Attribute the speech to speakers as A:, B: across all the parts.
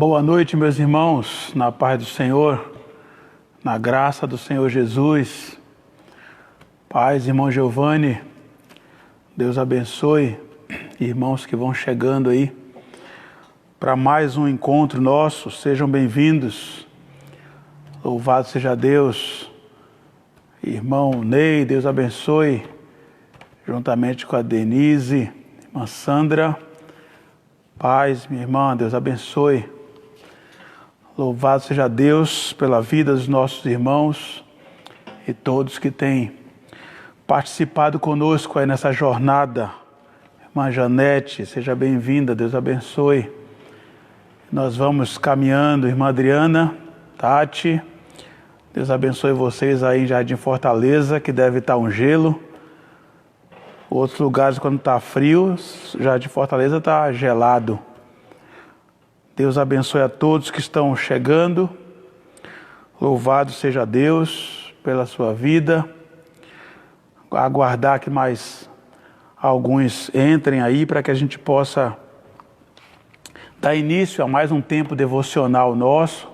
A: Boa noite, meus irmãos, na paz do Senhor, na graça do Senhor Jesus. Paz, irmão Giovanni, Deus abençoe, irmãos que vão chegando aí para mais um encontro nosso, sejam bem-vindos. Louvado seja Deus. Irmão Ney, Deus abençoe, juntamente com a Denise, irmã Sandra. Paz, minha irmã, Deus abençoe. Louvado seja Deus pela vida dos nossos irmãos e todos que têm participado conosco aí nessa jornada. Irmã Janete, seja bem-vinda, Deus abençoe. Nós vamos caminhando, irmã Adriana, Tati, Deus abençoe vocês aí em Jardim Fortaleza, que deve estar um gelo. Outros lugares, quando está frio, Jardim Fortaleza está gelado. Deus abençoe a todos que estão chegando. Louvado seja Deus pela sua vida. Aguardar que mais alguns entrem aí para que a gente possa dar início a mais um tempo devocional nosso,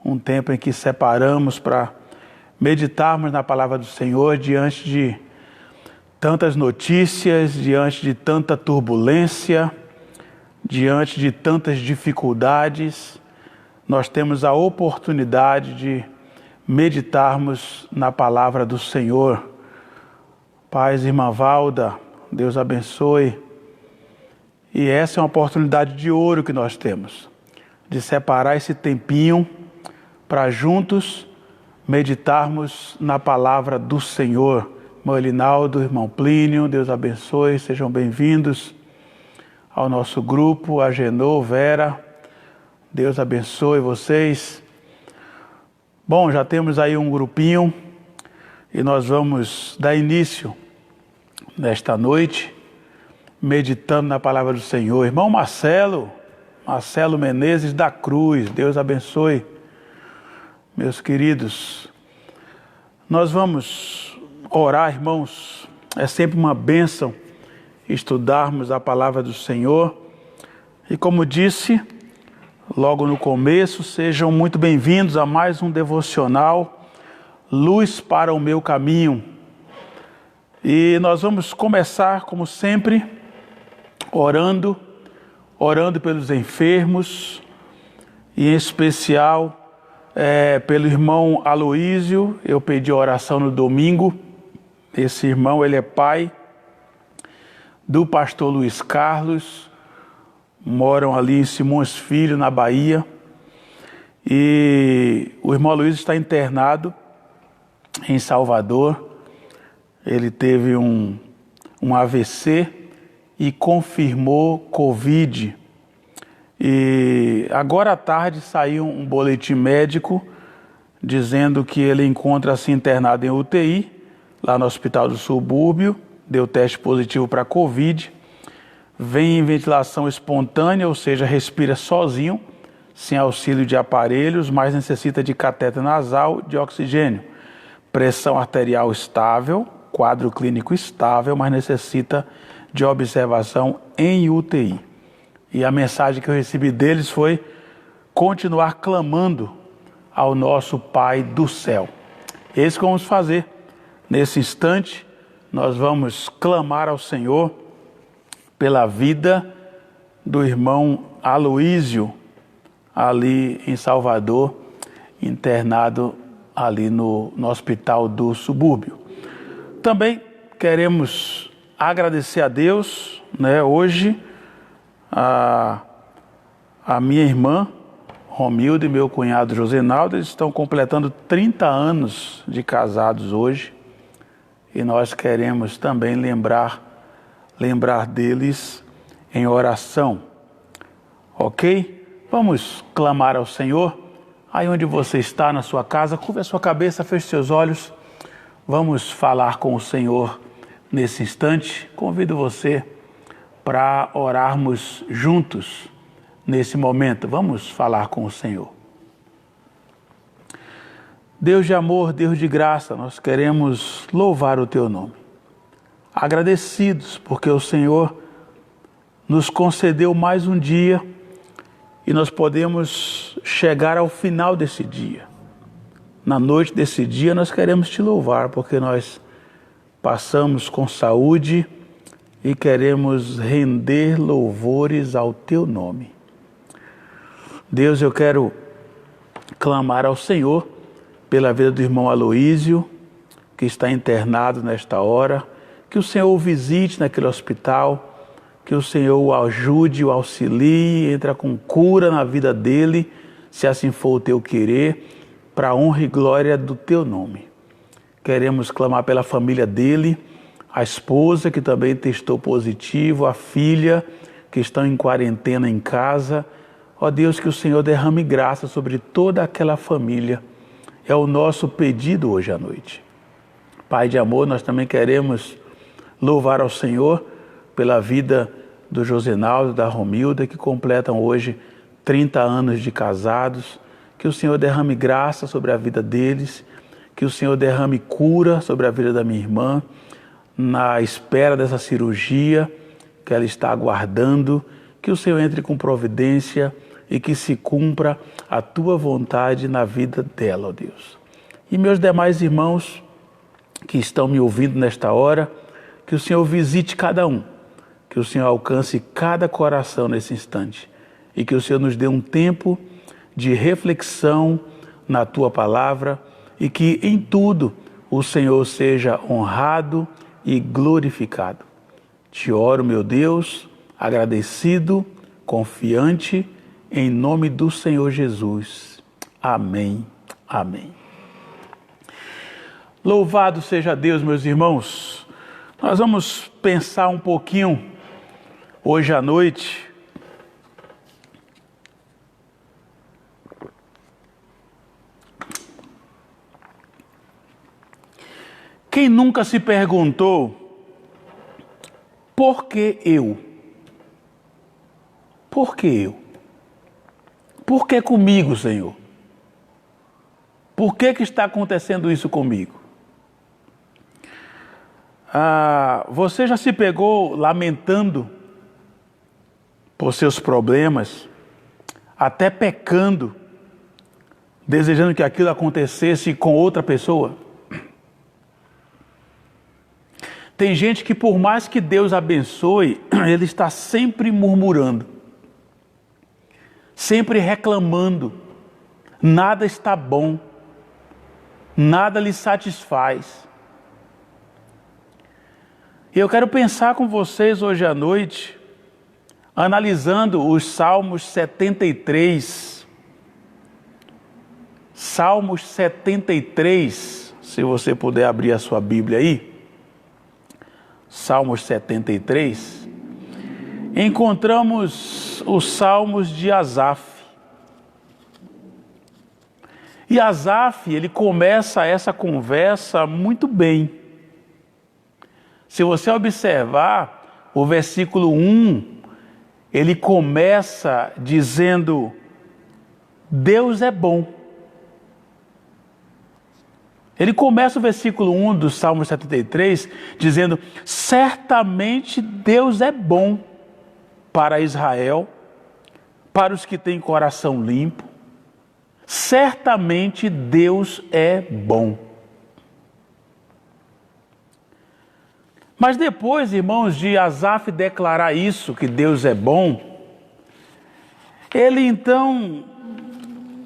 A: um tempo em que separamos para meditarmos na palavra do Senhor diante de tantas notícias, diante de tanta turbulência, diante de tantas dificuldades. Nós temos a oportunidade de meditarmos na palavra do Senhor. Paz, irmã Valda, Deus abençoe. E essa é uma oportunidade de ouro que nós temos, de separar esse tempinho para juntos meditarmos na palavra do Senhor. Irmão Elinaldo, irmão Plínio, Deus abençoe, sejam bem-vindos ao nosso grupo, a Genô, Vera, Deus abençoe vocês. Bom, já temos aí um grupinho e nós vamos dar início nesta noite, meditando na palavra do Senhor. Irmão Marcelo Menezes da Cruz, Deus abençoe, meus queridos. Nós vamos orar, irmãos, é sempre uma bênção estudarmos a palavra do Senhor. E como disse logo no começo, sejam muito bem-vindos a mais um devocional, Luz para o Meu Caminho. E nós vamos começar, como sempre, orando pelos enfermos, e em especial pelo irmão Aloísio. Eu pedi oração no domingo. Esse irmão, ele é pai do pastor Luiz Carlos, moram ali em Simões Filho, na Bahia, e o irmão Luiz está internado em Salvador. Ele teve um AVC e confirmou Covid, e agora à tarde saiu um boletim médico dizendo que ele encontra-se internado em UTI, lá no Hospital do Subúrbio, deu teste positivo para Covid, vem em ventilação espontânea, ou seja, respira sozinho, sem auxílio de aparelhos, mas necessita de catéter nasal de oxigênio. Pressão arterial estável, quadro clínico estável, mas necessita de observação em UTI. E a mensagem que eu recebi deles foi continuar clamando ao nosso Pai do céu. É isso que vamos fazer nesse instante. Nós vamos clamar ao Senhor pela vida do irmão Aloísio, ali em Salvador, internado ali no Hospital do Subúrbio. Também queremos agradecer a Deus, hoje a minha irmã Romilda e meu cunhado Josenaldo, eles estão completando 30 anos de casados hoje. E nós queremos também lembrar deles em oração, ok? Vamos clamar ao Senhor. Aí onde você está, na sua casa, curva a sua cabeça, feche seus olhos. Vamos falar com o Senhor nesse instante. Convido você para orarmos juntos nesse momento. Vamos falar com o Senhor. Deus de amor, Deus de graça, nós queremos louvar o Teu nome. Agradecidos porque o Senhor nos concedeu mais um dia e nós podemos chegar ao final desse dia. Na noite desse dia nós queremos te louvar, porque nós passamos com saúde e queremos render louvores ao teu nome. Deus, eu quero clamar ao Senhor pela vida do irmão Aloísio, que está internado nesta hora, que o Senhor o visite naquele hospital, que o Senhor o ajude, o auxilie, entra com cura na vida dele, se assim for o teu querer, para a honra e glória do teu nome. Queremos clamar pela família dele, a esposa que também testou positivo, a filha que estão em quarentena em casa. Ó Deus, que o Senhor derrame graça sobre toda aquela família. É o nosso pedido hoje à noite. Pai de amor, nós também queremos louvar ao Senhor pela vida do Josenaldo, da Romilda, que completam hoje 30 anos de casados. Que o Senhor derrame graça sobre a vida deles, que o Senhor derrame cura sobre a vida da minha irmã, na espera dessa cirurgia que ela está aguardando, que o Senhor entre com providência e que se cumpra a tua vontade na vida dela, ó Deus. E meus demais irmãos que estão me ouvindo nesta hora, que o Senhor visite cada um, que o Senhor alcance cada coração nesse instante e que o Senhor nos dê um tempo de reflexão na tua palavra e que em tudo o Senhor seja honrado e glorificado. Te oro, meu Deus, agradecido, confiante, em nome do Senhor Jesus. Amém. Amém. Louvado seja Deus, meus irmãos. Nós vamos pensar um pouquinho hoje à noite quem nunca se perguntou por que eu? Por que eu? Por que comigo, Senhor? Por que está acontecendo isso comigo? Você já se pegou lamentando por seus problemas, até pecando, desejando que aquilo acontecesse com outra pessoa? Tem gente que, por mais que Deus abençoe, ele está sempre murmurando, sempre reclamando, nada está bom, nada lhe satisfaz. E eu quero pensar com vocês hoje à noite, analisando os Salmos 73. Salmos 73, se você puder abrir a sua Bíblia aí. Salmos 73, encontramos os Salmos de Asaf. E Asaf, ele começa essa conversa muito bem. Se você observar o versículo 1, ele começa dizendo: Deus é bom. Ele começa o versículo 1 do Salmo 73 dizendo: certamente Deus é bom para Israel, para os que têm coração limpo. Certamente Deus é bom. Mas depois, irmãos, de Asaf declarar isso, que Deus é bom, ele então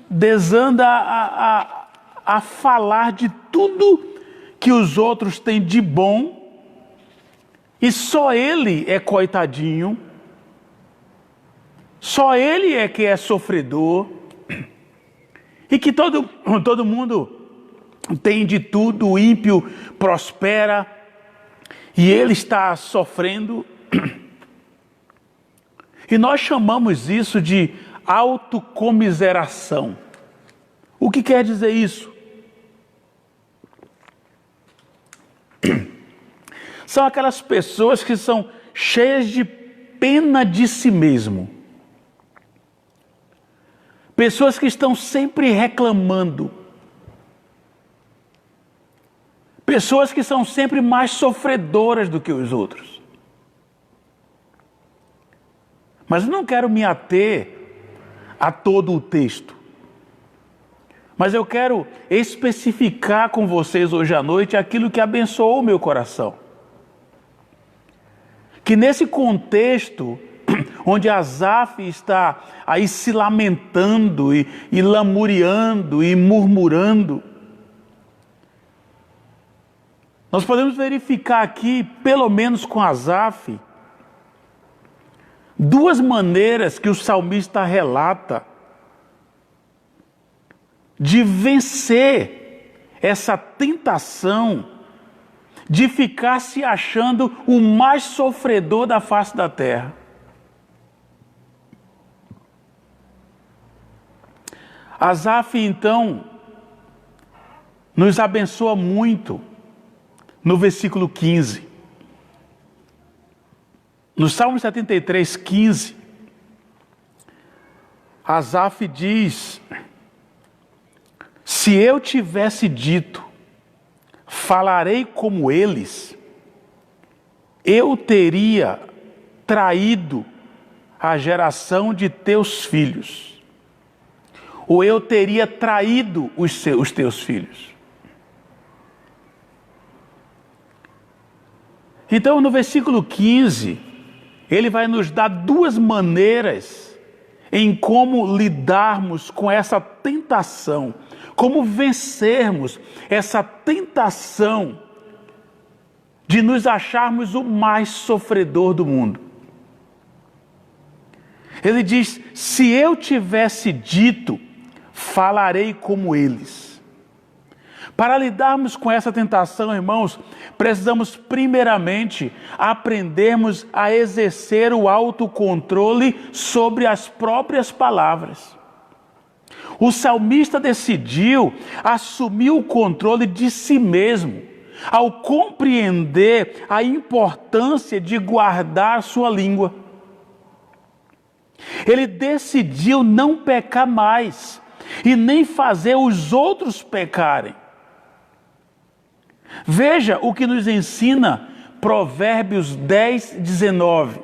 A: desanda a falar de tudo que os outros têm de bom, e só ele é coitadinho, só ele é que é sofredor, e que todo mundo tem de tudo, o ímpio prospera, e ele está sofrendo. E nós chamamos isso de autocomiseração. O que quer dizer isso? São aquelas pessoas que são cheias de pena de si mesmo. Pessoas que estão sempre reclamando. Pessoas que são sempre mais sofredoras do que os outros. Mas eu não quero me ater a todo o texto. Mas eu quero especificar com vocês hoje à noite aquilo que abençoou o meu coração. Que nesse contexto, onde Asaf está aí se lamentando e lamuriando e murmurando, nós podemos verificar aqui, pelo menos com Asaf, duas maneiras que o salmista relata de vencer essa tentação de ficar se achando o mais sofredor da face da terra. Asaf, então, nos abençoa muito no versículo 15. No Salmo 73, 15, Asaf diz: se eu tivesse dito, falarei como eles, eu teria traído a geração de teus filhos, ou eu teria traído os teus filhos. Então, no versículo 15, ele vai nos dar duas maneiras em como lidarmos com essa tentação, como vencermos essa tentação de nos acharmos o mais sofredor do mundo. Ele diz: se eu tivesse dito, falarei como eles. Para lidarmos com essa tentação, irmãos, precisamos primeiramente aprendermos a exercer o autocontrole sobre as próprias palavras. O salmista decidiu assumir o controle de si mesmo, ao compreender a importância de guardar sua língua. Ele decidiu não pecar mais e nem fazer os outros pecarem. Veja o que nos ensina Provérbios 10, 19.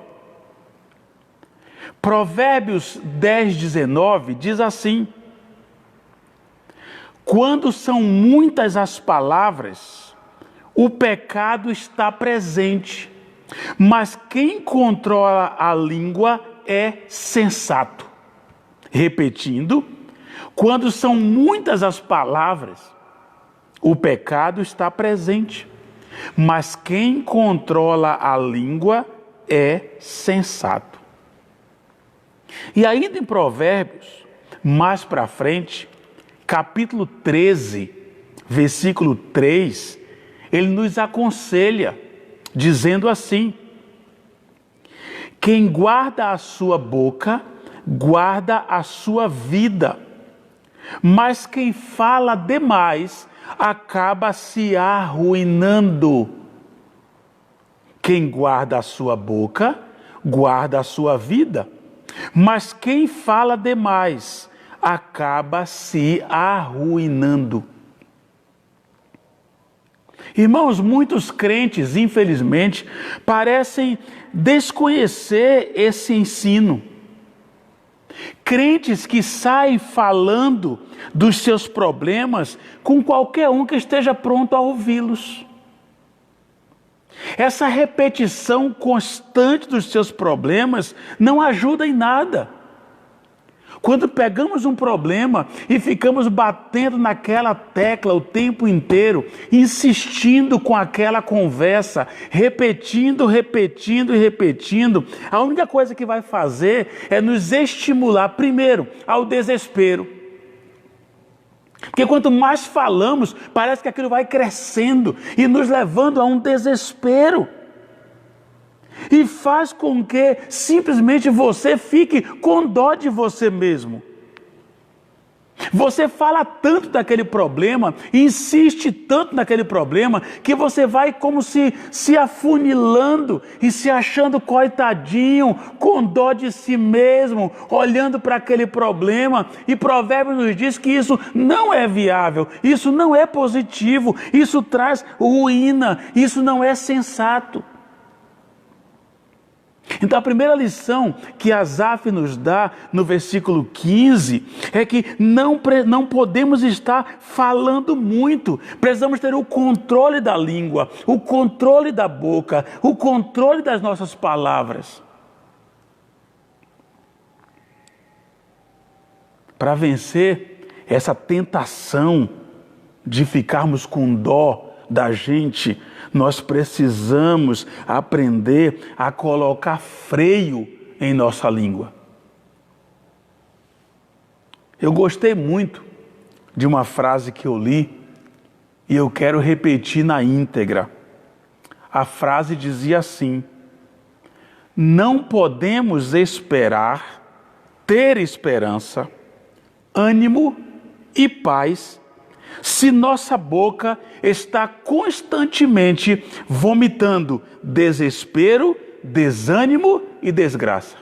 A: Provérbios 10, 19 diz assim: quando são muitas as palavras, o pecado está presente, mas quem controla a língua é sensato. Repetindo, quando são muitas as palavras, o pecado está presente, mas quem controla a língua é sensato. E ainda em Provérbios, mais para frente, capítulo 13, versículo 3, ele nos aconselha, dizendo assim: quem guarda a sua boca, guarda a sua vida, mas quem fala demais, acaba se arruinando. Quem guarda a sua boca, guarda a sua vida, mas quem fala demais, acaba se arruinando. Irmãos, muitos crentes, infelizmente, parecem desconhecer esse ensino. Crentes que saem falando dos seus problemas com qualquer um que esteja pronto a ouvi-los. Essa repetição constante dos seus problemas não ajuda em nada. Quando pegamos um problema e ficamos batendo naquela tecla o tempo inteiro, insistindo com aquela conversa, repetindo, a única coisa que vai fazer é nos estimular, primeiro, ao desespero. Porque quanto mais falamos, parece que aquilo vai crescendo e nos levando a um desespero. E faz com que simplesmente você fique com dó de você mesmo. Você fala tanto daquele problema, insiste tanto naquele problema, que você vai como se afunilando e se achando coitadinho, com dó de si mesmo, olhando para aquele problema. E Provérbios nos diz que isso não é viável, isso não é positivo, isso traz ruína, isso não é sensato. Então a primeira lição que Asaf nos dá no versículo 15 é que não podemos estar falando muito, precisamos ter o controle da língua, o controle da boca, o controle das nossas palavras. Para vencer essa tentação de ficarmos com dó da gente, nós precisamos aprender a colocar freio em nossa língua. Eu gostei muito de uma frase que eu li e eu quero repetir na íntegra. A frase dizia assim: não podemos ter esperança, ânimo e paz se nossa boca está constantemente vomitando desespero, desânimo e desgraça.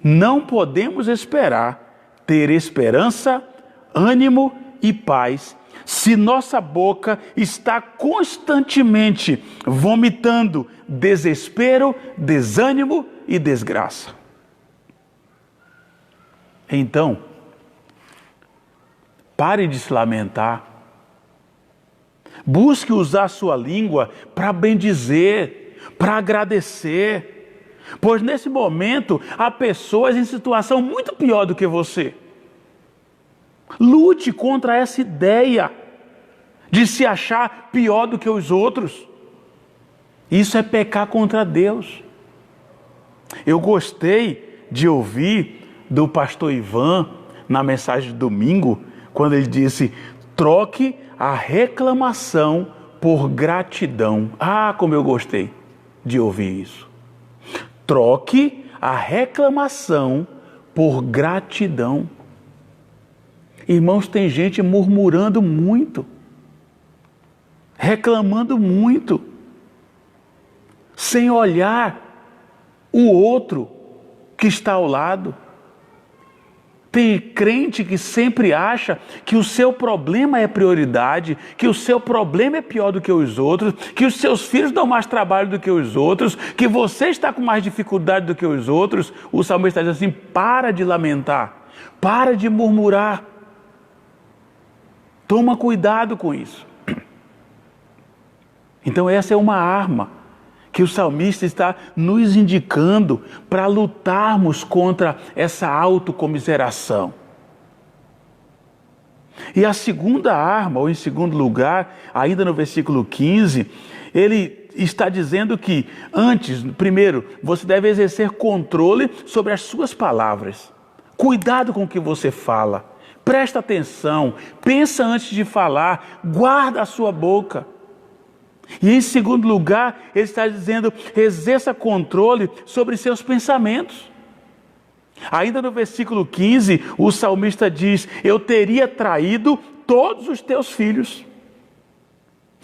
A: Não podemos ter esperança, ânimo e paz se nossa boca está constantemente vomitando desespero, desânimo e desgraça. Então, pare de se lamentar. Busque usar a sua língua para bendizer, para agradecer. Pois nesse momento há pessoas em situação muito pior do que você. Lute contra essa ideia de se achar pior do que os outros. Isso é pecar contra Deus. Eu gostei de ouvir do pastor Ivan na mensagem de domingo, quando ele disse: troque a reclamação por gratidão. Ah, como eu gostei de ouvir isso. Troque a reclamação por gratidão. Irmãos, tem gente murmurando muito, reclamando muito, sem olhar o outro que está ao lado. Tem crente que sempre acha que o seu problema é prioridade, que o seu problema é pior do que os outros, que os seus filhos dão mais trabalho do que os outros, que você está com mais dificuldade do que os outros. O salmista diz assim: para de lamentar, para de murmurar. Toma cuidado com isso. Então essa é uma arma que o salmista está nos indicando para lutarmos contra essa autocomiseração. E a segunda arma, ou em segundo lugar, ainda no versículo 15, ele está dizendo que primeiro, você deve exercer controle sobre as suas palavras. Cuidado com o que você fala. Presta atenção, pensa antes de falar, guarda a sua boca. E em segundo lugar, ele está dizendo: exerça controle sobre seus pensamentos. Ainda no versículo 15, o salmista diz: eu teria traído todos os teus filhos.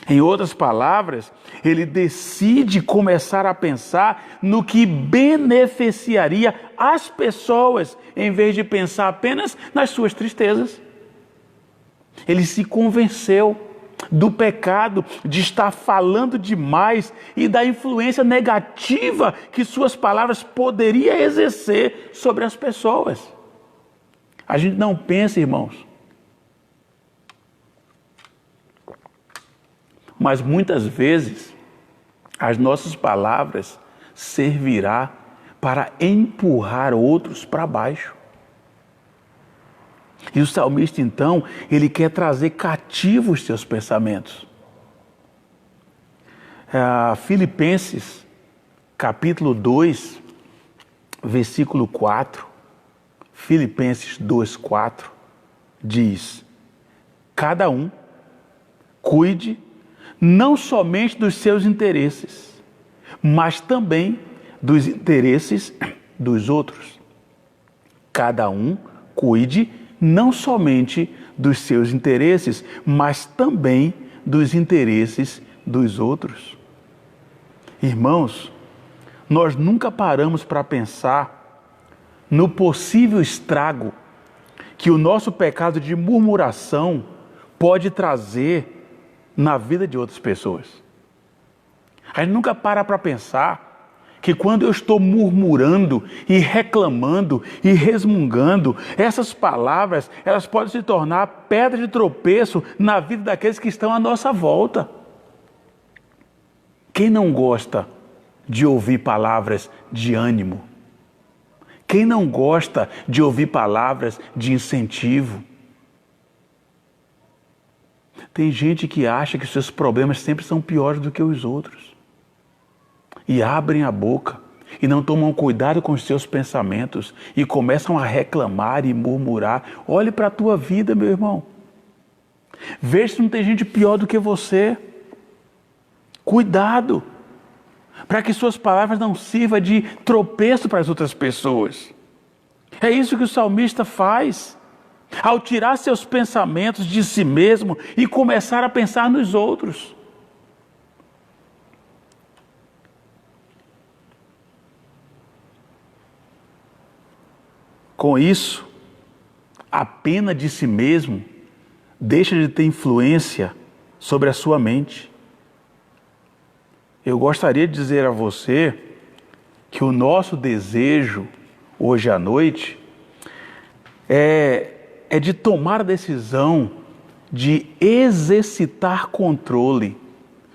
A: Em outras palavras, ele decide começar a pensar no que beneficiaria as pessoas, em vez de pensar apenas nas suas tristezas. Ele se convenceu do pecado, de estar falando demais e da influência negativa que suas palavras poderiam exercer sobre as pessoas. A gente não pensa, irmãos, mas muitas vezes as nossas palavras servirá para empurrar outros para baixo. E o salmista, então, ele quer trazer cativos os seus pensamentos. Filipenses, capítulo 2, versículo 4. Filipenses 2, 4, diz: cada um cuide não somente dos seus interesses, mas também dos interesses dos outros. Cada um cuide não somente dos seus interesses, mas também dos interesses dos outros. Irmãos, nós nunca paramos para pensar no possível estrago que o nosso pecado de murmuração pode trazer na vida de outras pessoas. A gente nunca para pensar que quando eu estou murmurando e reclamando e resmungando, essas palavras, elas podem se tornar pedra de tropeço na vida daqueles que estão à nossa volta. Quem não gosta de ouvir palavras de ânimo? Quem não gosta de ouvir palavras de incentivo? Tem gente que acha que seus problemas sempre são piores do que os outros. E abrem a boca e não tomam cuidado com os seus pensamentos e começam a reclamar e murmurar. Olhe para a tua vida, meu irmão. Veja se não tem gente pior do que você. Cuidado, para que suas palavras não sirvam de tropeço para as outras pessoas. É isso que o salmista faz. Ao tirar seus pensamentos de si mesmo e começar a pensar nos outros. Com isso, a pena de si mesmo deixa de ter influência sobre a sua mente. Eu gostaria de dizer a você que o nosso desejo hoje à noite é de tomar a decisão de exercitar controle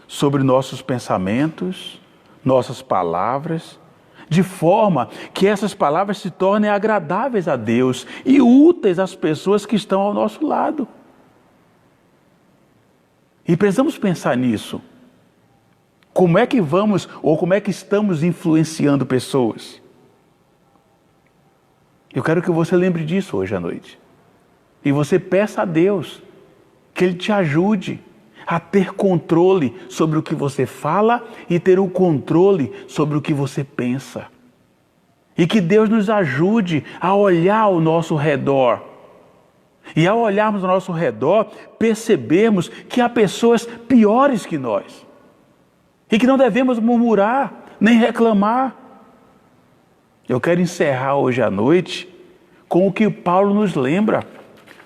A: sobre nossos pensamentos, nossas palavras, de forma que essas palavras se tornem agradáveis a Deus e úteis às pessoas que estão ao nosso lado. E precisamos pensar nisso. Como é que vamos ou como é que estamos influenciando pessoas? Eu quero que você lembre disso hoje à noite. E você peça a Deus que Ele te ajude a ter controle sobre o que você fala e ter o controle sobre o que você pensa. E que Deus nos ajude a olhar ao nosso redor. E ao olharmos ao nosso redor, percebemos que há pessoas piores que nós. E que não devemos murmurar, nem reclamar. Eu quero encerrar hoje à noite com o que Paulo nos lembra,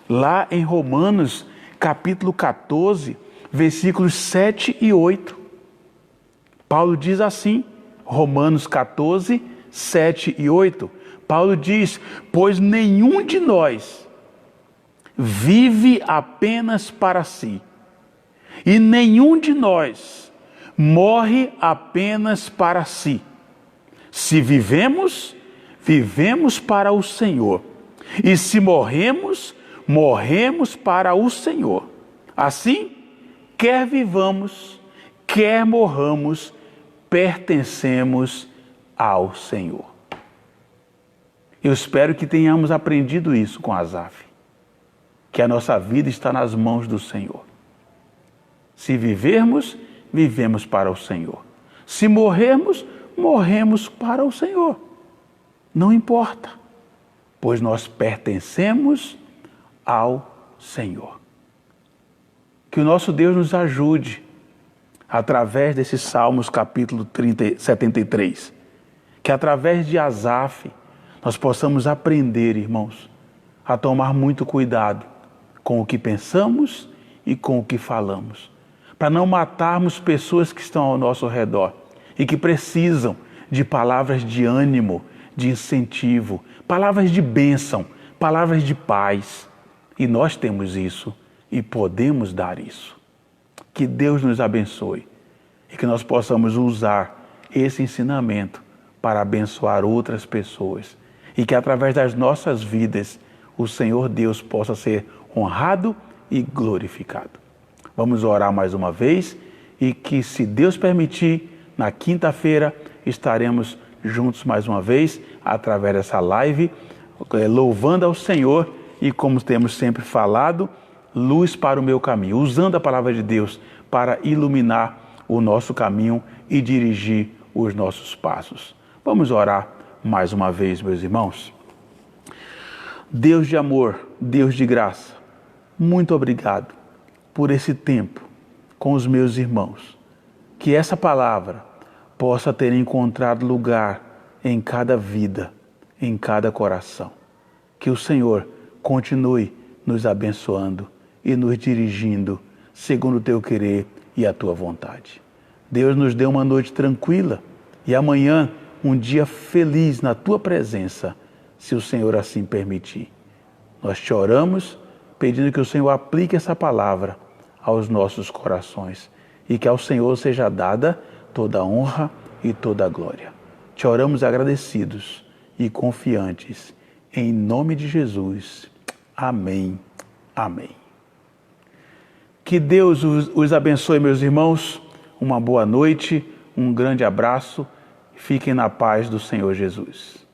A: lá em Romanos, capítulo 14, versículos 7 e 8. Paulo diz assim, Romanos 14, 7 e 8. Paulo diz, pois nenhum de nós vive apenas para si, e nenhum de nós morre apenas para si. Se vivemos, vivemos para o Senhor, e se morremos, morremos para o Senhor. Assim, quer vivamos, quer morramos, pertencemos ao Senhor. Eu espero que tenhamos aprendido isso com Asaf, que a nossa vida está nas mãos do Senhor. Se vivermos, vivemos para o Senhor. Se morrermos, morremos para o Senhor. Não importa, pois nós pertencemos ao Senhor. Que o nosso Deus nos ajude, através desses Salmos capítulo 73, que através de Asaf, nós possamos aprender, irmãos, a tomar muito cuidado com o que pensamos e com o que falamos, para não matarmos pessoas que estão ao nosso redor e que precisam de palavras de ânimo, de incentivo, palavras de bênção, palavras de paz. E nós temos isso e podemos dar isso. Que Deus nos abençoe e que nós possamos usar esse ensinamento para abençoar outras pessoas e que através das nossas vidas o Senhor Deus possa ser honrado e glorificado. Vamos orar mais uma vez e que, se Deus permitir, na quinta-feira estaremos juntos mais uma vez através dessa live, louvando ao Senhor e, como temos sempre falado, luz para o meu caminho, usando a palavra de Deus para iluminar o nosso caminho e dirigir os nossos passos. Vamos orar mais uma vez, meus irmãos. Deus de amor, Deus de graça, muito obrigado por esse tempo com os meus irmãos. Que essa palavra possa ter encontrado lugar em cada vida, em cada coração. Que o Senhor continue nos abençoando e nos dirigindo segundo o teu querer e a tua vontade. Deus nos dê uma noite tranquila e amanhã um dia feliz na tua presença, se o Senhor assim permitir. Nós te oramos pedindo que o Senhor aplique essa palavra aos nossos corações e que ao Senhor seja dada toda a honra e toda a glória. Te oramos agradecidos e confiantes. Em nome de Jesus. Amém. Amém. Que Deus os abençoe, meus irmãos. Uma boa noite, um grande abraço. Fiquem na paz do Senhor Jesus.